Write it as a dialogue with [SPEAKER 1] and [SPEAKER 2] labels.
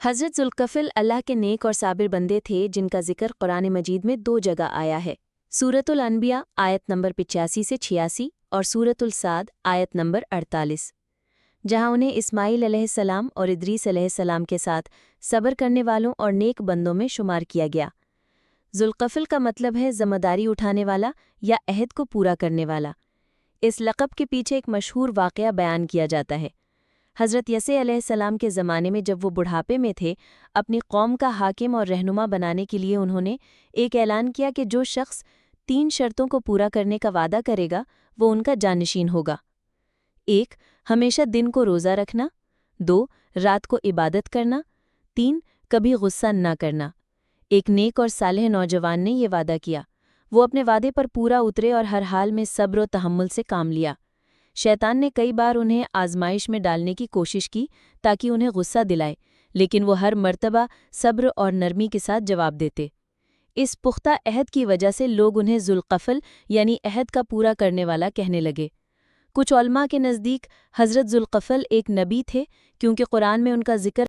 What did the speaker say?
[SPEAKER 1] حضرت ذوالکفل اللہ کے نیک اور صابر بندے تھے جن کا ذکر قرآن مجید میں 2 جگہ آیا ہے، سورۃ الانبیاء آیت نمبر 85 سے 86 اور سورۃ الصاد آیت نمبر 48، جہاں انہیں اسماعیل علیہ السلام اور ادریس علیہ السلام کے ساتھ صبر کرنے والوں اور نیک بندوں میں شمار کیا گیا۔ ذوالکفل کا مطلب ہے ذمہ داری اٹھانے والا یا عہد کو پورا کرنے والا۔ اس لقب کے پیچھے ایک مشہور واقعہ بیان کیا جاتا ہے۔ حضرت یسع علیہ السلام کے زمانے میں جب وہ بڑھاپے میں تھے، اپنی قوم کا حاکم اور رہنما بنانے کے لیے انہوں نے ایک اعلان کیا کہ جو شخص 3 شرطوں کو پورا کرنے کا وعدہ کرے گا وہ ان کا جانشین ہوگا۔ 1 ہمیشہ دن کو روزہ رکھنا، 2 رات کو عبادت کرنا، 3 کبھی غصہ نہ کرنا۔ ایک نیک اور صالح نوجوان نے یہ وعدہ کیا۔ وہ اپنے وعدے پر پورا اترے اور ہر حال میں صبر و تحمل سے کام لیا۔ شیطان نے کئی بار انہیں آزمائش میں ڈالنے کی کوشش کی تاکہ انہیں غصہ دلائے، لیکن وہ ہر مرتبہ صبر اور نرمی کے ساتھ جواب دیتے۔ اس پختہ عہد کی وجہ سے لوگ انہیں ذوالکفل یعنی عہد کا پورا کرنے والا کہنے لگے۔ کچھ علماء کے نزدیک حضرت ذوالکفل ایک نبی تھے کیونکہ قرآن میں ان کا ذکر